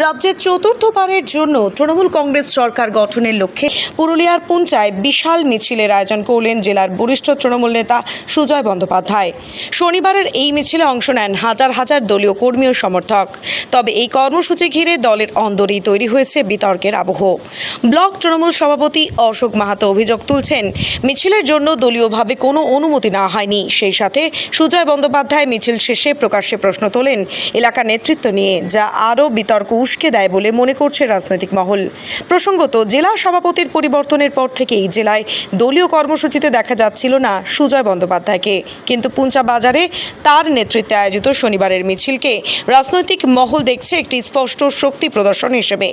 রাজ্যের চতুর্থবারের জন্য তৃণমূল কংগ্রেস সরকার গঠনের লক্ষ্যে পুরুলিয়ার পুঞ্চায় বিশাল মিছিলের আয়োজন করলেন জেলার বরিষ্ঠ তৃণমূল নেতা সুজয় বন্দ্যোপাধ্যায়। শনিবারের এই মিছিলে অংশ নেন হাজার হাজার দলীয় কর্মী ও সমর্থক। তবে এই কর্মসূচি ঘিরে দলের অন্দরেই তৈরি হয়েছে বিতর্কের আবহ। ব্লক তৃণমূল সভাপতি অশোক মাহাতো অভিযোগ তুলছেন, মিছিলের জন্য দলীয়ভাবে কোনো অনুমতি নেওয়া হয়নি। সেই সাথে সুজয় বন্দ্যোপাধ্যায় মিছিল শেষে প্রকাশ্যে প্রশ্ন তোলেন এলাকার নেতৃত্ব নিয়ে, যা আরও বিতর্ক উস্কে দেয় বলে মনে করছে রাজনৈতিক মহল। প্রসঙ্গত, জেলা সভাপতির পরিবর্তনের পর থেকেই জেলায় দলীয় কর্মসূচিতে দেখা যাচ্ছিল না সুজয় বন্দ্যোপাধ্যায়কে, কিন্তু পুঞ্চা বাজারে তার নেতৃত্বে আয়োজিত শনিবারের মিছিলকে রাজনৈতিক মহল দেখছে একটি স্পষ্ট শক্তি প্রদর্শন হিসেবে,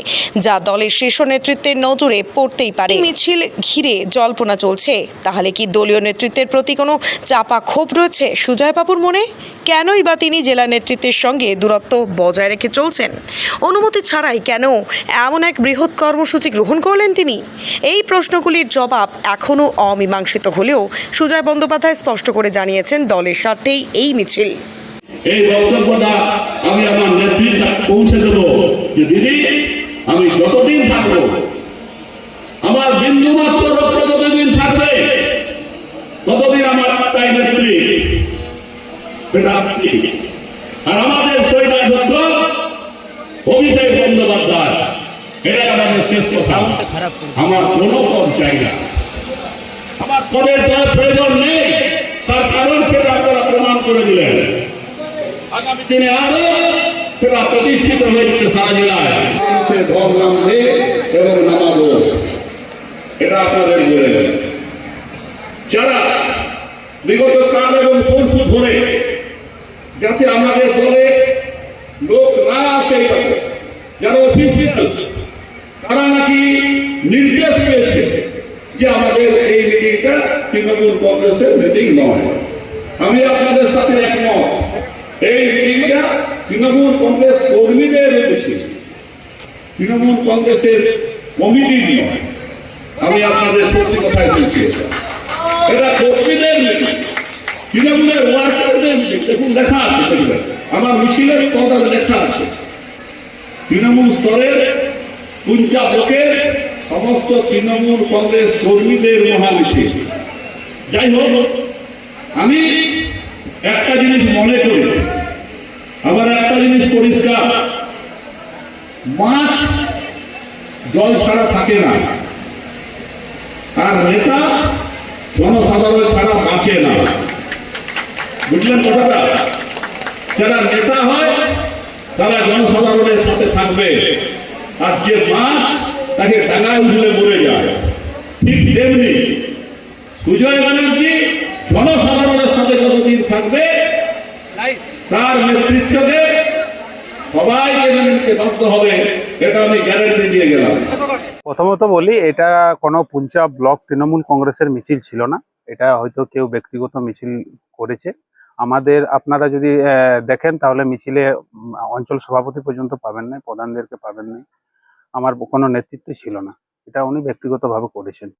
যা দলের শীর্ষ নেতৃত্বের নজরে পড়তেই পারে। মিছিল ঘিরে জল্পনা চলছে, তাহলে কি দলীয় নেতৃত্বের প্রতি কোনো চাপা ক্ষোভ রয়েছে সুজয় বাবুর মনে? কেনই বা তিনি জেলা নেতৃত্বের সঙ্গে দূরত্ব বজায় রেখে চলছেন? অনুমতি ছাড়াই কেন এমন এক বৃহৎ কর্মসূচি গ্রহণ করলেন তিনি? এই প্রশ্নগুলির জবাব এখনও অমীমাংসিত হলেও সুজয় বন্দ্যোপাধ্যায় স্পষ্ট করে জানিয়েছেন, দলের স্বার্থেই এই মিছিল। এই বক্তব্যটা আমি আমার নেতৃত্বে পৌঁছে দেব যে দিদি, আমি যতদিন থাকবো, আমার বিন্দু মাত্র রক্ত যতদিন থাকবে, ততদিন আমার তাই নেত্রী, সেটা আপনি। আর আমাদের সৈন্যাধ্যক্ষ অভিষেক বন্দ্যোপাধ্যায়, এটা আমাদের শেষ কথা। আমার কোনো পদ চাই না, আমার পদের প্রয়োজন নেই, তার কারণ সেটা আপনারা প্রমাণ করে দিলেন। আগামী দিনে আরো সেটা প্রতিষ্ঠিত হয়েছে সারা জেলায়। এবং নামাবো, এটা আপনাদের বলে যারা বিগত কাল এবং পরশু ধরে যাতে আমাদের দলে লোক না আসে, যারা অফিসিয়াল, তারা নাকি নির্দেশ পেয়েছে যে আমাদের এই মিটিংটা তৃণমূল কংগ্রেসের মিটিং নয়। আমি আপনাদের সাথে একমত, এই মিটিংটা তৃণমূল কংগ্রেস কর্মীদের মিছিল, তৃণমূল কংগ্রেসের কমিটি নয়। আমি আপনাদের সত্যি কথাই বলছি, এটা কর্মীদের মিটিং, তৃণমূলের ওয়ার্কারদের মিটিং। দেখুন, লেখা আছে, আমার মিছিলের কথা লেখা আছে, তৃণমূল স্তরের পুঞ্চা ব্লকের সমস্ত তৃণমূল কংগ্রেস কর্মীদের মহামিছিল। যাই হোক, আমি একটা জিনিস মনে করি, আবার একটা জিনিস পরিষ্কার, মাছ জল ছাড়া থাকে না, আর নেতা জনসাধারণ ছাড়া বাঁচে না। বুঝলেন কথাটা? যারা নেতা হয় তারা জনসাধারণের সাথে থাকবে, আর যে মাছ তাকে ডাঙায় উঠলে মরে যায়। ঠিক তেমনি সুজয় ব্যানার্জি জনসাধারণের সাথে যতদিন থাকবে, তার নেতৃত্বে সবাই মেনে বাধ্য হবে, এটা আমি গ্যারান্টি দিয়ে গেলাম। প্রথমত বলি, এটা কোনো পুঞ্চা ব্লক তৃণমূল কংগ্রেসের মিছিল ছিল না, এটা হয়তো কেউ ব্যক্তিগত মিছিল করেছে। আমাদের আপনারা যদি দেখেন তাহলে মিছিলে অঞ্চল সভাপতি পর্যন্ত পাবেন না, প্রধানদেরকে পাবেন না, আমার কোনো নেতৃত্ব ছিল না, এটা উনি ব্যক্তিগতভাবে করেছেন।